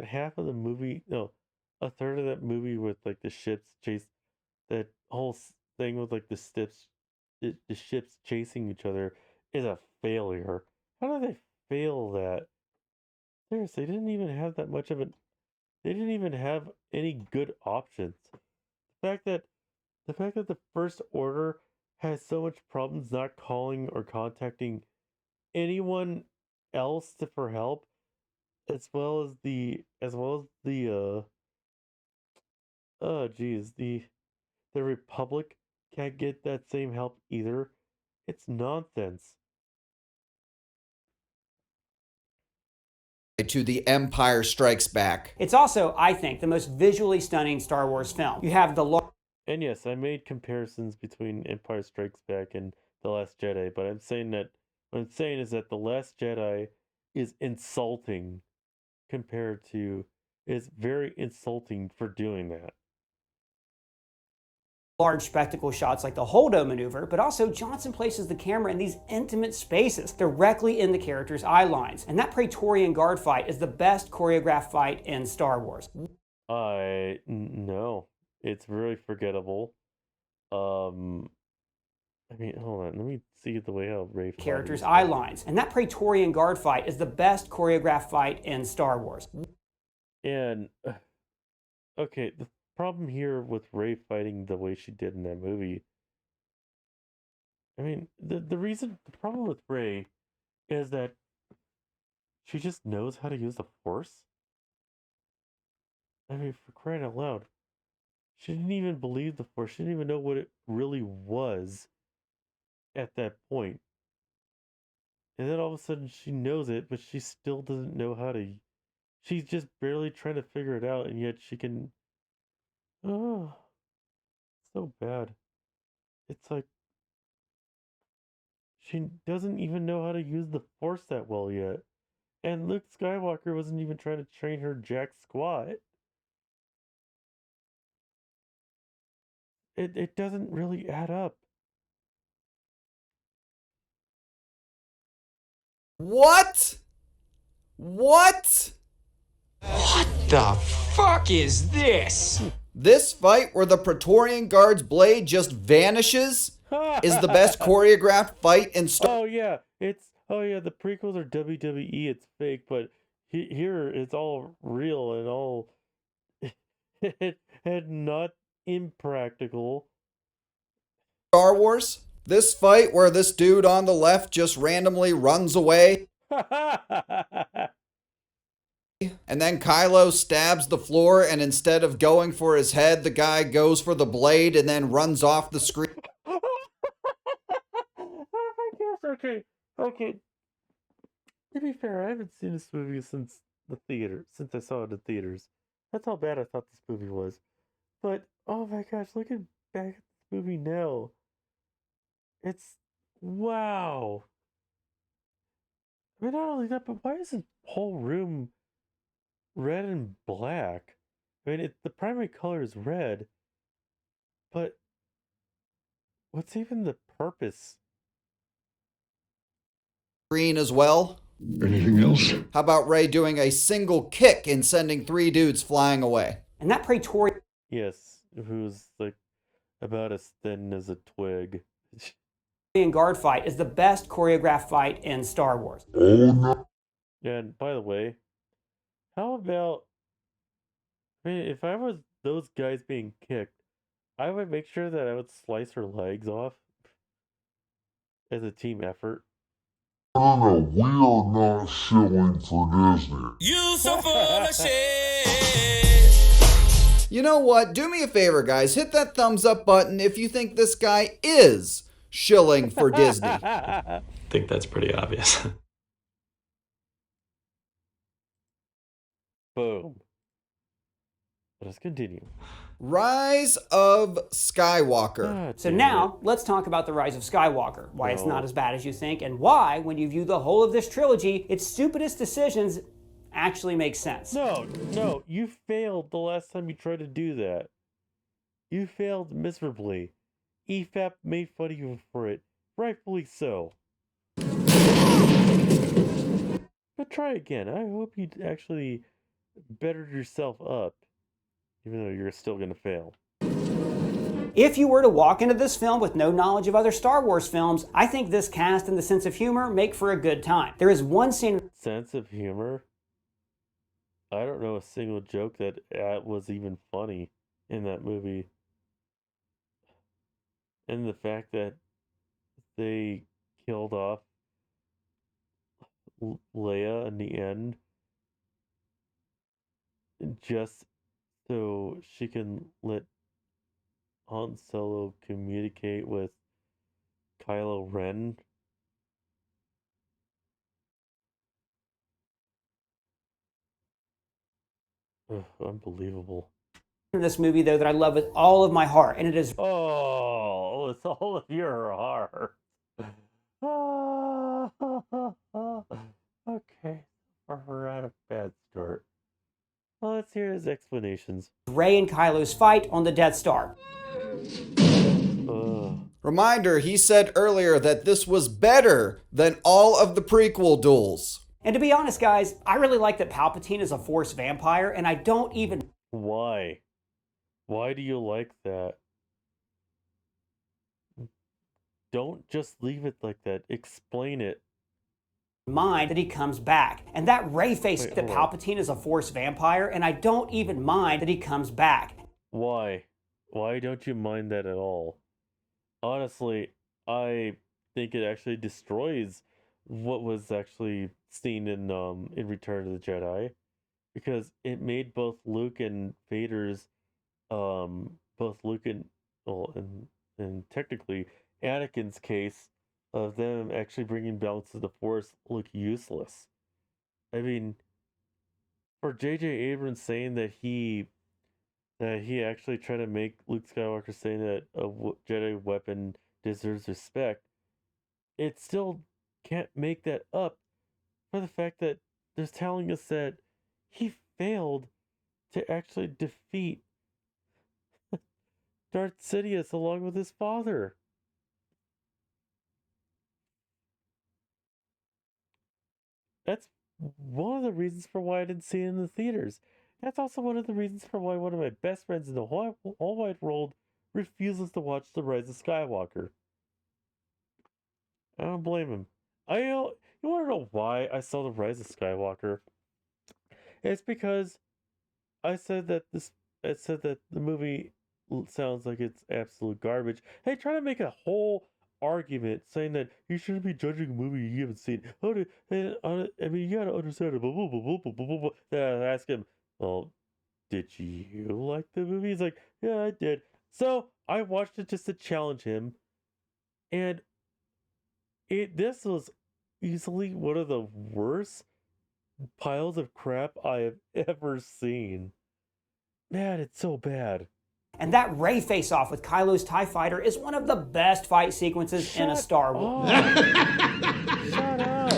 half of the movie, no, a third of that movie with like the ships chase, that whole thing with like the ships chasing each other is a failure. How do they fail that? Seriously, they didn't even have that much of it. They didn't even have any good options. The fact that the First Order has so much problems not calling or contacting anyone else for help, as well as the oh geez, the Republic can't get that same help either. It's nonsense. To The Empire Strikes Back. It's also, I think, the most visually stunning Star Wars film. You have the And yes, I made comparisons between Empire Strikes Back and The Last Jedi, but what I'm saying is that The Last Jedi is insulting compared to is very insulting for doing that. large spectacle shots like the Holdo maneuver, but also Johnson places the camera in these intimate spaces directly in the characters' eye lines. And that Praetorian Guard fight is the best choreographed fight in Star Wars. No, it's very forgettable. I mean, hold on, let me see the way how Ray Characters' eye lines. And that Praetorian Guard fight is the best choreographed fight in Star Wars. And okay, the problem here with Ray fighting the way she did in that movie. I mean, the problem with Ray is that she just knows how to use the Force. I mean, for crying out loud, she didn't even believe the Force. She didn't even know what it really was at that point. And then all of a sudden she knows it, but she still doesn't know how to. She's just barely trying to figure it out, and yet she can. Oh, so bad. It's like she doesn't even know how to use the Force that well yet. And Luke Skywalker wasn't even trying to train her jack squat. it doesn't really add up. What? What? What the fuck is this? This fight where the Praetorian Guard's blade just vanishes is the best choreographed fight in Star Oh yeah, the prequels are WWE. It's fake, but here it's all real and all and not impractical. Wars. This fight where this dude on the left just randomly runs away and then Kylo stabs the floor, and instead of going for his head, the guy goes for the blade and then runs off the screen. Oh my gosh, okay. To be fair, I haven't seen this movie since I saw it in theaters. That's how bad I thought this movie was. But oh my gosh, looking back at this movie now, it's wow. I mean, not only that, but why is the whole room red and black? I mean, the primary color is red, but what's even the purpose? Screen as well. Anything else? How about Rey doing a single kick and sending 3 dudes flying away? And that Praetorian Yes, who's like about as thin as a twig. Guard fight is the best choreographed fight in Star Wars. And by the way, how about, I mean, if I was those guys being kicked, I would make sure that I would slice her legs off as a team effort. No, we are not shilling for Disney. You so full of shit. You know what? Do me a favor, guys. Hit that thumbs up button if you think this guy is shilling for Disney. I think that's pretty obvious. Boom. Let us continue. Rise of Skywalker. Ah, So damn now, let's talk about The Rise of Skywalker, why it's not as bad as you think, and why, when you view the whole of this trilogy, its stupidest decisions actually make sense. No, you failed the last time you tried to do that. You failed miserably. EFAP made fun of you for it, rightfully so. But try again. I hope you actually bettered yourself up, even though you're still gonna fail. If you were to walk into this film with no knowledge of other Star Wars films, I think this cast and the sense of humor make for a good time. There is one scene Sense of humor? I don't know a single joke that was even funny in that movie. And the fact that they killed off Leia in the end just so she can let Han Solo communicate with Kylo Ren. Ugh, unbelievable. in this movie, though, that I love with all of my heart, and it is Oh, it's all of your heart. Okay, we're at a bad start. Well, let's hear his explanations. Rey and Kylo's fight on the Death Star. Ugh. Reminder, he said earlier that this was better than all of the prequel duels. And to be honest, guys, I really like that Palpatine is a Force vampire, and I don't even Why? Why do you like that? Don't just leave it like that. Explain it. mind that he comes back. And that Rey face Wait, that hold on. Palpatine is a Force vampire, and I don't even mind that he comes back. Why? Why don't you mind that at all? Honestly, I think it actually destroys what was actually seen in Return of the Jedi, because it made both Luke and Vader's both Luke and well and technically Anakin's case of them actually bringing balance to the Force look useless. I mean, for J.J. Abrams saying that he actually tried to make Luke Skywalker saying that a Jedi weapon deserves respect, it still can't make that up for the fact that they're telling us that he failed to actually defeat Darth Sidious along with his father. That's one of the reasons for why I didn't see it in the theaters. That's also one of the reasons for why one of my best friends in the whole wide world refuses to watch The Rise of Skywalker. I don't blame him. You want to know why I saw The Rise of Skywalker? It's because I said that the movie sounds like it's absolute garbage. Hey, try to make a whole argument saying that you shouldn't be judging a movie you haven't seen. I mean, you gotta understand it. Blah, blah, blah, blah, blah, blah, blah. Then I ask him, well, did you like the movie? He's like, yeah, I did. So I watched it just to challenge him, and this was easily one of the worst piles of crap I have ever seen. Man, it's so bad. And that Rey face-off with Kylo's TIE fighter is one of the best fight sequences in a Star Wars. Shut up.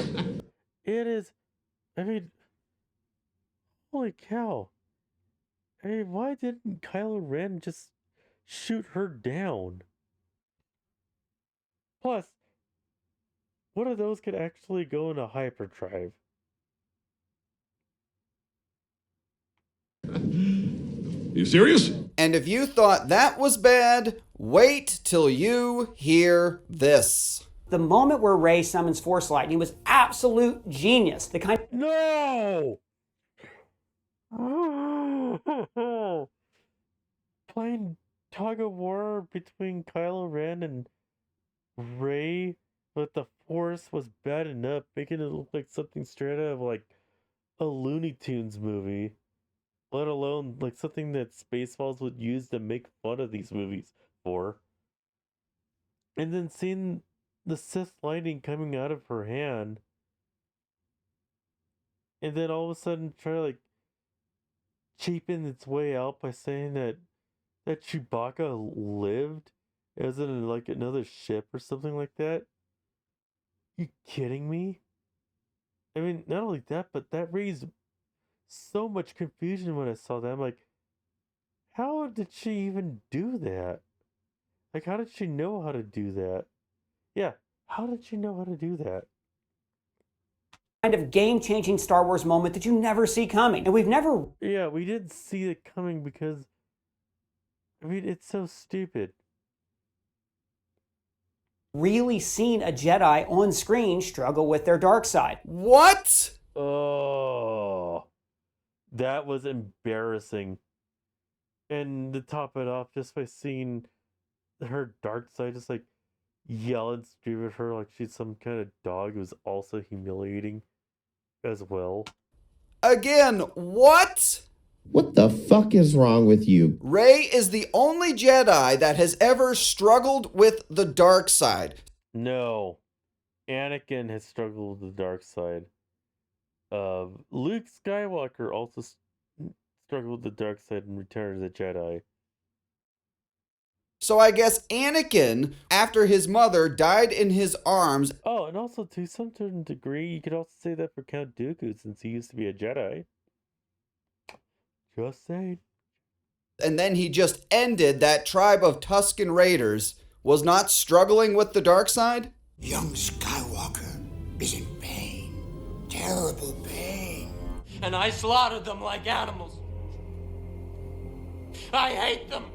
It is, I mean, holy cow. I mean, why didn't Kylo Ren just shoot her down? Plus, one of those could actually go into hyperdrive. You serious? And if you thought that was bad, wait till you hear this. The moment where Rey summons Force Lightning was absolute genius. The kind No! Playing tug of war between Kylo Ren and Rey, but the Force was bad enough, making it look like something straight out of like a Looney Tunes movie, let alone like something that Spaceballs would use to make fun of these movies for. And then seeing the Sith lightning coming out of her hand, and then all of a sudden try to like cheapen its way out by saying that Chewbacca lived as in like another ship or something like that. You kidding me? I mean, not only that, but that raised so much confusion when I saw that. I'm like, how did she even do that? Like, how did she know how to do that? Yeah, how did she know how to do that? kind of game-changing Star Wars moment that you never see coming. And we've never... Yeah, we didn't see it coming because, I mean, it's so stupid. really seen a Jedi on screen struggle with their dark side. What? Oh, that was embarrassing. And to top it off, just by seeing her dark side just like yell and scream at her like she's some kind of dog was also humiliating as well. Again, what? What the fuck is wrong with you? Rey is the only Jedi that has ever struggled with the dark side. No. Anakin has struggled with the dark side. Luke Skywalker also struggled with the dark side in Return of the Jedi. So I guess Anakin, after his mother died in his arms... Oh, and also to some certain degree, you could also say that for Count Dooku, since he used to be a Jedi. Just saying. And then he just ended that tribe of Tusken Raiders, was not struggling with the dark side? Young Skywalker is in pain. Terrible pain. And I slaughtered them like animals. I hate them.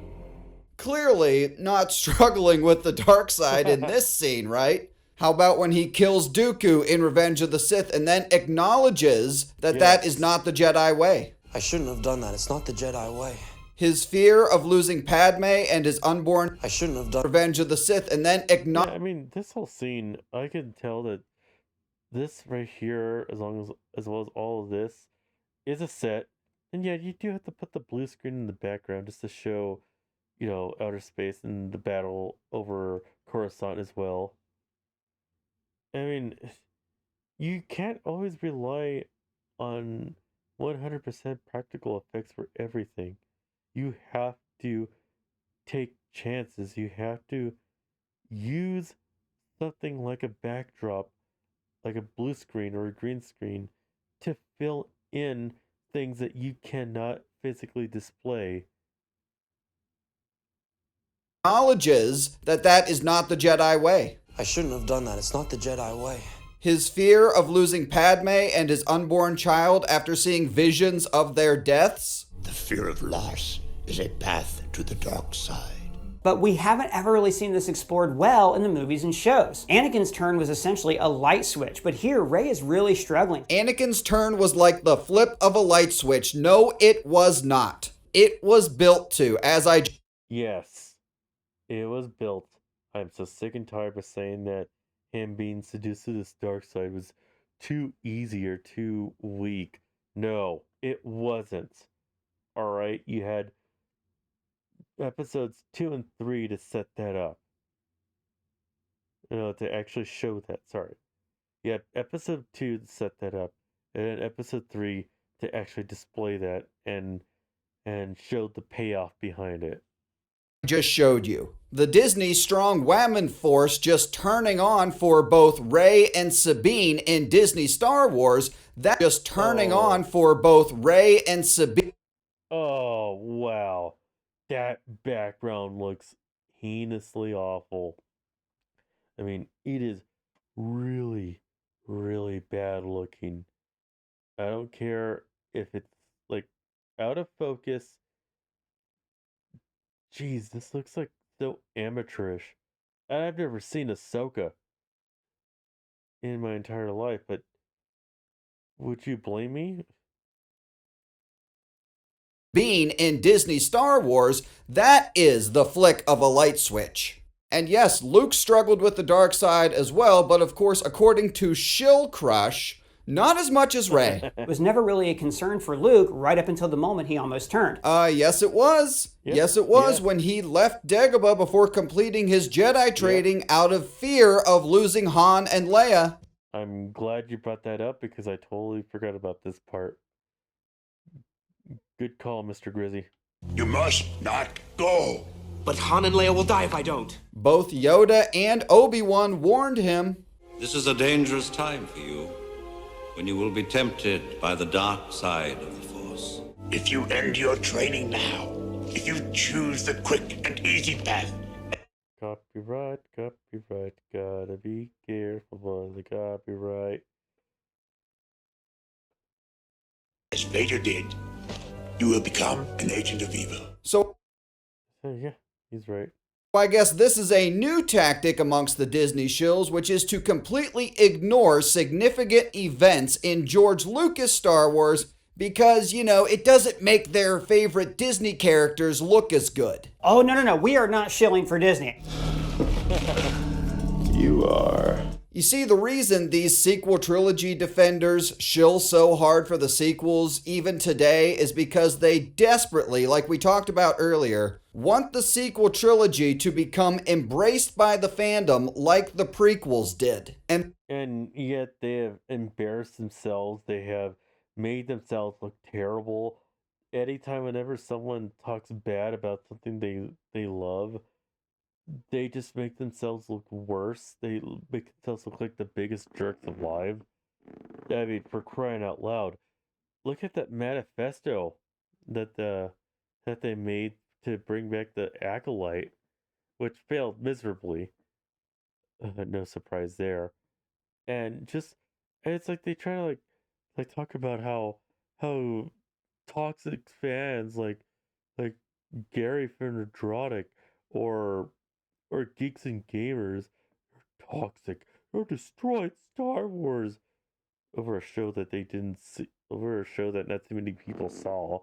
Clearly not struggling with the dark side in this scene, right? How about when he kills Dooku in Revenge of the Sith and then acknowledges that that is not the Jedi way? I shouldn't have done that. It's not the Jedi way. His fear of losing Padme and his unborn... I shouldn't have done... Revenge of the Sith and then acknowledge... Yeah, I mean, this whole scene, I can tell that this right here, as well as all of this, is a set. And yeah, you do have to put the blue screen in the background just to show, you know, outer space and the battle over Coruscant as well. I mean, you can't always rely on 100% practical effects for everything. You have to take chances. You have to use something like a backdrop, like a blue screen or a green screen, to fill in things that you cannot physically display. acknowledges that that is not the Jedi way. I shouldn't have done that. It's not the Jedi way. His fear of losing Padme and his unborn child after seeing visions of their deaths. The fear of loss is a path to the dark side. But we haven't ever really seen this explored well in the movies and shows. Anakin's turn was essentially a light switch, but here Rey is really struggling. Anakin's turn was like the flip of a light switch. No, it was not. It was built to, Yes, it was built. I'm so sick and tired of saying that him being seduced to this dark side was too easy or too weak. No, it wasn't. Alright, you had episodes 2 and 3 to set that up. To actually show that, sorry. You had episode 2 to set that up, and then episode 3 to actually display that and show the payoff behind it. just showed you. The Disney strong whammon force just turning on for both Rey and Sabine in Disney Star Wars. That just turning on for both Rey and Sabine. Oh, wow. That background looks heinously awful. I mean, it is really, really bad looking. I don't care if it's like out of focus. Jeez, this looks like so amateurish. I've never seen Ahsoka in my entire life, but would you blame me? Being in Disney Star Wars, that is the flick of a light switch. And yes, Luke struggled with the dark side as well, but of course, according to Shill Crush, not as much as Rey. It was never really a concern for Luke right up until the moment he almost turned. Yes it was. Yep. Yes it was Yeah. when he left Dagobah before completing his Jedi training out of fear of losing Han and Leia. I'm glad you brought that up because I totally forgot about this part. Good call, Mr. Grizzy. You must not go. But Han and Leia will die if I don't. Both Yoda and Obi-Wan warned him. This is a dangerous time for you, when you will be tempted by the dark side of the Force. If you end your training now, if you choose the quick and easy path, Copyright, gotta be careful of the copyright. as Vader did, you will become an agent of evil. So Yeah, he's right. I guess this is a new tactic amongst the Disney shills, which is to completely ignore significant events in George Lucas Star Wars because, you know, it doesn't make their favorite Disney characters look as good. Oh, no. We are not shilling for Disney. You are. You see, the reason these sequel trilogy defenders shill so hard for the sequels even today is because they desperately, like we talked about earlier, want the sequel trilogy to become embraced by the fandom like the prequels did. And yet they have embarrassed themselves. They have made themselves look terrible. Anytime, whenever someone talks bad about something they love, they just make themselves look worse. They make themselves look like the biggest jerks alive. I mean, for crying out loud, look at that manifesto that they made to bring back the Acolyte, which failed miserably. No surprise there. And it's like they try to like talk about how toxic fans like Gary Fernandrotic or geeks and gamers are toxic or destroyed Star Wars over a show that they didn't see, over a show that not too many people saw.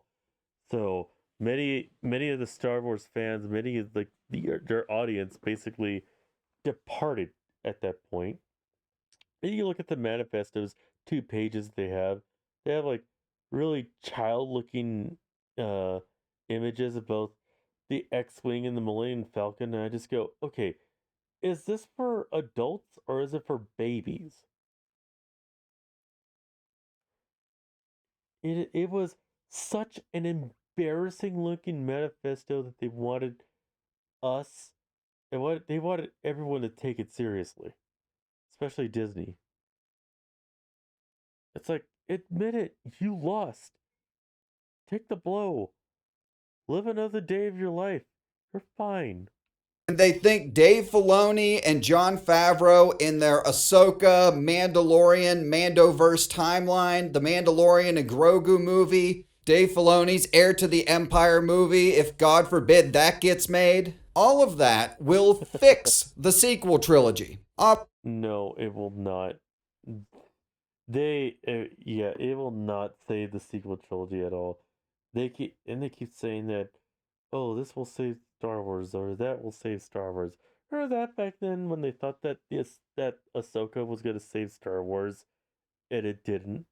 So many of the Star Wars fans, many of their audience basically departed at that point. And you look at the manifestos, 2 pages they have like really child looking images of both the X-Wing and the Millennium Falcon, and I just go, okay, is this for adults or is it for babies? It was such an embarrassing looking manifesto that they wanted us, and they wanted everyone to take it seriously, especially Disney. It's like, admit it, you lost. Take the blow. Live another day of your life. You're fine. And they think Dave Filoni and Jon Favreau in their Ahsoka, Mandalorian, Mandoverse timeline, the Mandalorian and Grogu movie, Dave Filoni's Heir to the Empire movie, if God forbid that gets made, all of that will fix the sequel trilogy. No, it will not. Yeah, it will not save the sequel trilogy at all. They keep saying that, oh, this will save Star Wars or that will save Star Wars. Remember that back then when they thought that that Ahsoka was gonna save Star Wars and it didn't?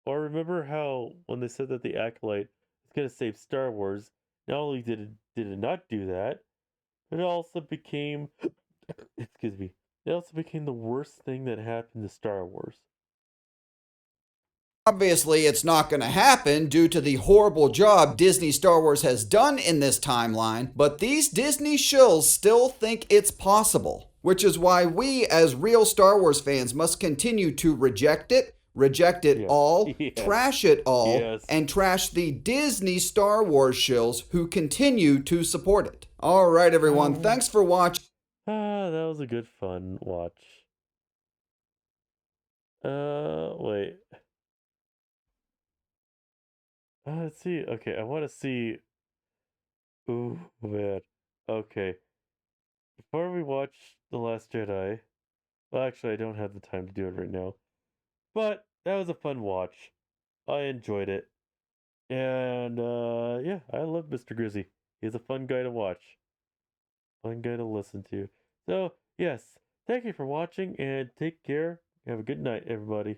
Or remember how when they said that the Acolyte was gonna save Star Wars, not only did it not do that, but it also became excuse me, it also became the worst thing that happened to Star Wars. Obviously, it's not going to happen due to the horrible job Disney Star Wars has done in this timeline, but these Disney shills still think it's possible, which is why we as real Star Wars fans must continue to reject it all, trash it all, and trash the Disney Star Wars shills who continue to support it. All right, everyone, thanks for watching. That was a good fun watch. Wait. Let's see. Okay, I want to see. Ooh, man. Okay. Before we watch The Last Jedi, well, actually, I don't have the time to do it right now. But that was a fun watch. I enjoyed it. And, yeah, I love Mr. Grizzy. He's a fun guy to watch, fun guy to listen to. So, yes, thank you for watching and take care. Have a good night, everybody.